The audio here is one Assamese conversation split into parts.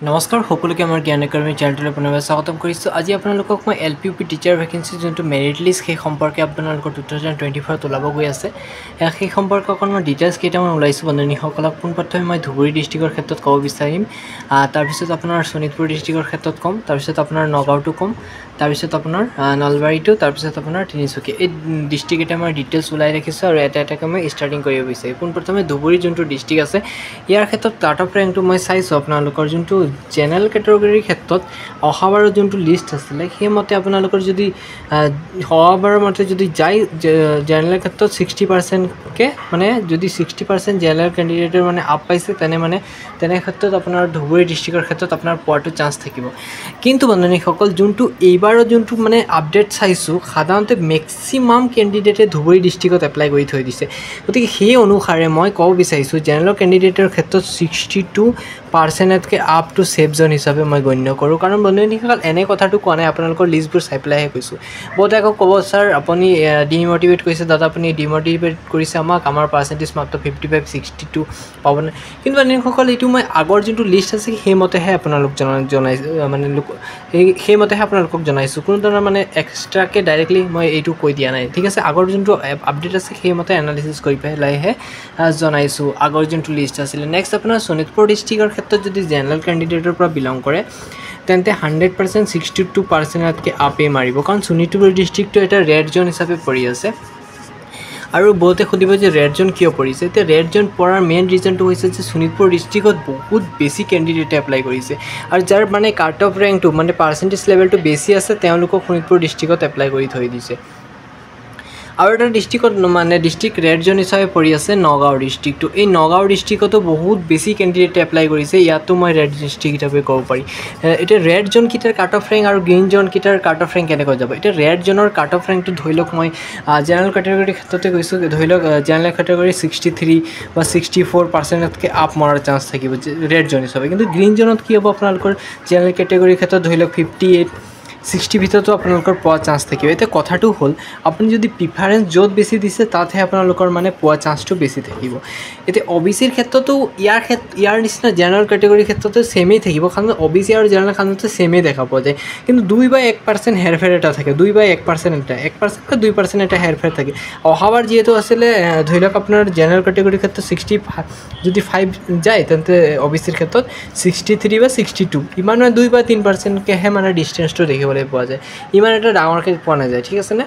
নমস্কাৰ সকলোকে আমাৰ জ্ঞান একাডেমী চেনেললৈ পুনৰবাৰ স্বাগতম কৰিছোঁ। আজি আপোনালোকক মই LPUP টিচাৰ ভেকেঞ্চি যোনটো মেৰিট লিষ্ট সেই সম্পৰ্কে আপোনালোকৰ 2024 ওলাব গৈ আছে। সেই সম্পৰ্কে অকণমান ডিটেইলছ কেইটামান ওলাইছোঁ বন্ধুসকলক। পোনপ্ৰথমে মই ধুবুৰী ডিষ্ট্ৰিক্টৰ ক্ষেত্ৰত ক'ব বিচাৰিম, তাৰপিছত আপোনাৰ শোণিতপুৰ ডিষ্ট্ৰিক্টৰ ক্ষেত্ৰত ক'ম, তাৰপিছত আপোনাৰ নগাঁওটো ক'ম, তাৰপিছত আপোনাৰ নলবাৰীটো, তাৰপিছত আপোনাৰ তিনিচুকীয়া। এই ডিষ্ট্ৰিক্টকেইটা মই ডিটেইলছ ওলাই ৰাখিছোঁ আৰু এটা এটাকৈ মই ষ্টাৰ্টিং কৰিব বিচাৰিম। পোনপ্ৰথমে ধুবুৰী যোনটো ডিষ্ট্ৰিক্ট আছে ইয়াৰ ক্ষেত্ৰত কাট অফ ৰেংকটো মই চাইছোঁ আপোনালোকৰ যোনটো জেনেৰেল কেটেগৰীৰ ক্ষেত্ৰত অহাবাৰৰ যোনটো লিষ্ট আছিলে সেইমতে আপোনালোকৰ যদি অহাবাৰৰ মতে যদি যায় জেনেৰেল ক্ষেত্ৰত 60%কে মানে যদি 60% জেনেৰেল কেণ্ডিডেটৰ মানে আপ পাইছে তেনে ক্ষেত্ৰত আপোনাৰ ধুবুৰী ডিষ্ট্ৰিক্টৰ ক্ষেত্ৰত আপোনাৰ পোৱাটো চান্স থাকিব। কিন্তু বন্ধুসকল যোনটো এইবাৰৰ যোনটো মানে আপডেট চাইছোঁ সাধাৰণতে মেক্সিমাম কেণ্ডিডেটে ধুবুৰী ডিষ্ট্ৰিক্টত এপ্লাই কৰি থৈ দিছে। গতিকে সেই অনুসাৰে মই ক'ব বিচাৰিছোঁ জেনেৰেল কেণ্ডিডেটৰ ক্ষেত্ৰত 62%তকৈ আপ টু ছেফ জোন হিচাপে মই গণ্য কৰোঁ। কাৰণ বন্ধুসকল এনে কথাটো কোৱা নাই, আপোনালোকৰ লিষ্টবোৰ চাই পেলাইহে কৈছোঁ। বহুতে আকৌ ক'ব ছাৰ আপুনি ডিমটিভেট কৰিছে, দাদা আপুনি ডিমটিভেট কৰিছে আমাৰ পাৰ্চেণ্টেজ মাত্ৰ 55 62 পাব নাই। কিন্তু বন্ধুসকল এইটো মই আগৰ যোনটো লিষ্ট আছে সেইমতেহে আপোনালোক জনাইছোঁ, মানে সেইমতেহে আপোনালোকক জনাইছোঁ। কোনো ধৰণৰ মানে এক্সট্ৰাকৈ ডাইৰেক্টলি মই এইটো কৈ দিয়া নাই, ঠিক আছে। আগৰ যোনটো আপডেট আছে সেইমতে এনালিচিছ কৰি পেলাইহে জনাইছোঁ আগৰ যোনটো লিষ্ট আছিলে। নেক্সট আপোনাৰ শোণিতপুৰ ডিষ্ট্ৰিক্টৰ ক্ষেত্ৰত যদি জেনেৰেল কেণ্ডিডেটৰ পৰা বিলং কৰে তেন্তে 100% 62%তকৈ আপেই মাৰিব। কাৰণ শোণিতপুৰ ডিষ্ট্ৰিক্টটো এটা ৰেড জোন হিচাপে পৰি আছে। আৰু বহুতে সুধিব যে ৰেড জোন কিয় পৰিছে। এতিয়া ৰেড জোন পৰাৰ মেইন ৰিজনটো হৈছে যে শোণিতপুৰ ডিষ্ট্ৰিক্টত বহুত বেছি কেণ্ডিডেটে এপ্লাই কৰিছে আৰু যাৰ মানে কাট অফ ৰেংকটো মানে পাৰ্চেণ্টেজ লেভেলটো বেছি আছে তেওঁলোকক শোণিতপুৰ ডিষ্ট্ৰিক্টত এপ্লাই কৰি থৈ দিছে। আৰু এটা ডিষ্ট্ৰিক্টত মানে ডিষ্ট্ৰিক্ট ৰেড জোন হিচাপে পৰি আছে নগাঁও ডিষ্ট্ৰিক্টটো। এই নগাঁও ডিষ্ট্ৰিক্টতো বহুত বেছি কেণ্ডিডেটে এপ্লাই কৰিছে, ইয়াতো মই ৰেড ডিষ্ট্ৰিক্ট হিচাপে ক'ব পাৰি। এতিয়া ৰেড জোনকেইটাৰ কাট অফ ৰেংক আৰু গ্ৰীণ জোনকেইটাৰ কাট অফ ৰেংক কেনেকৈ যাব। এতিয়া ৰেড জোনৰ কাট অফ ৰেংকটো ধৰি লওক মই জেনেৰেল কেটেগৰীৰ ক্ষেত্ৰতে কৈছোঁ, ধৰি লওক জেনেৰেল কেটেগৰী 63 বা 64%তকৈ আপ মৰাৰ চান্স থাকিব ৰেড জোন হিচাপে। কিন্তু গ্ৰীণ জোনত কি হ'ব আপোনালোকৰ জেনেৰেল কেটেগৰীৰ ক্ষেত্ৰত ধৰি লওক 58 60 ভিতৰতো আপোনালোকৰ পোৱা চান্স থাকিব। এতিয়া কথাটো হ'ল আপুনি যদি প্ৰিফাৰেঞ্চ য'ত বেছি দিছে তাতহে আপোনালোকৰ মানে পোৱা চান্সটো বেছি থাকিব। এতিয়া OBCৰ ক্ষেত্ৰতো ইয়াৰ নিচিনা জেনেৰেল কেটেগৰীৰ ক্ষেত্ৰতো ছেমেই থাকিব, কাৰণ OBC আৰু জেনেৰেল খানতে ছেমেই দেখা পোৱা যায়। কিন্তু 2 বা 1% হেৰফেৰ এটা থাকে, 2 বা 1% এটা 1% বা 2% এটা হেৰফেৰ থাকে। অহাবাৰ যিহেতু আছিলে ধৰি লওক আপোনাৰ জেনেৰেল কেটেগৰীৰ ক্ষেত্ৰত 65 যদি 5 যায় তেন্তে OBCৰ ক্ষেত্ৰত 63 বা 62 ইমান মানে 2 বা 3%কেহে মানে ডিষ্টেঞ্চটো দেখিবলৈ পোৱা যায়, ইমান এটা ডাঙৰকৈ পোৱা নাযায়, ঠিক আছেনে।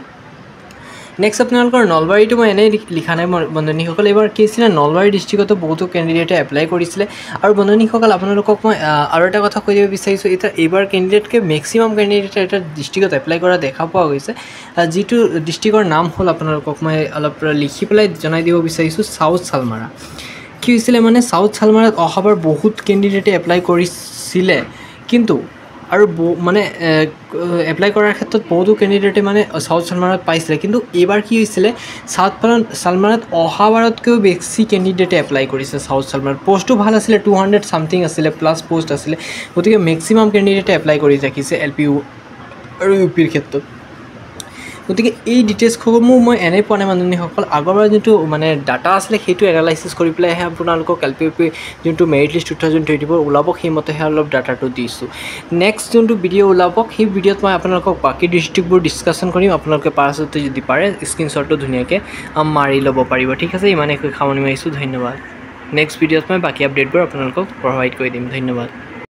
নেক্সট আপোনালোকৰ নলবাৰীটো মই এনেই লিখা নাই বন্ধুসকল। এইবাৰ কি আছিলে নলবাৰী ডিষ্ট্ৰিক্টতো বহুতো কেণ্ডিডেটে এপ্লাই কৰিছিলে। আৰু বন্ধুসকল আপোনালোকক মই আৰু এটা কথা কৈ দিব বিচাৰিছোঁ, এইবাৰ কেণ্ডিডেটকৈ মেক্সিমাম কেণ্ডিডেটে এটা ডিষ্ট্ৰিক্টত এপ্লাই কৰা দেখা পোৱা গৈছে, যিটো ডিষ্ট্ৰিক্টৰ নাম হ'ল আপোনালোকক মই অলপ লিখি পেলাই জনাই দিব বিচাৰিছোঁ চাউথ চালমাৰা। কি হৈছিলে মানে চাউথ চালমাৰাত অহাবাৰ বহুত কেণ্ডিডেটে এপ্লাই কৰিছিলে, কিন্তু আৰু মানে এপ্লাই কৰাৰ ক্ষেত্ৰত বহুতো কেণ্ডিডেটে মানে চাউথ চালমাৰাত পাইছিলে। কিন্তু এইবাৰ কি হৈছিলে চাউথ চালমাৰাত অহাবাৰতকৈও বেছি কেণ্ডিডেটে এপ্লাই কৰিছে চাউথ চালমাৰাত। পষ্টটো ভাল আছিলে, 200 ছামথিং আছিলে প্লাছ পষ্ট আছিলে। গতিকে মেক্সিমাম কেণ্ডিডেটে এপ্লাই কৰি ৰাখিছে LPU আৰু UPৰ ক্ষেত্ৰত। গতিকে এই ডিটেইলছসমূহ মই এনেই পোৱা নাই মানুহসকল, আগৰবাৰ যোনটো মানে ডাটা আছিলে সেইটো এনালাইচিছ কৰি পেলাইহে আপোনালোকক LPUP যোনটো মেৰিট লিষ্ট 2024 ওলাব সেইমতেহে অলপ ডাটাটো দিছোঁ। নেক্সট যোনটো ভিডিঅ' ওলাব সেই ভিডিঅ'ত মই আপোনালোকক বাকী ডিষ্ট্ৰিক্টবোৰ ডিছকাশ্যন কৰিম। আপোনালোকে পাছতে যদি পাৰে স্ক্ৰীনশ্বটটো ধুনীয়াকৈ মাৰি ল'ব পাৰিব, ঠিক আছে। ইমানে সামৰণি মাৰিছোঁ, ধন্যবাদ। নেক্সট ভিডিঅ'ত মই বাকী আপডেটবোৰ আপোনালোকক প্ৰভাইড কৰি দিম, ধন্যবাদ।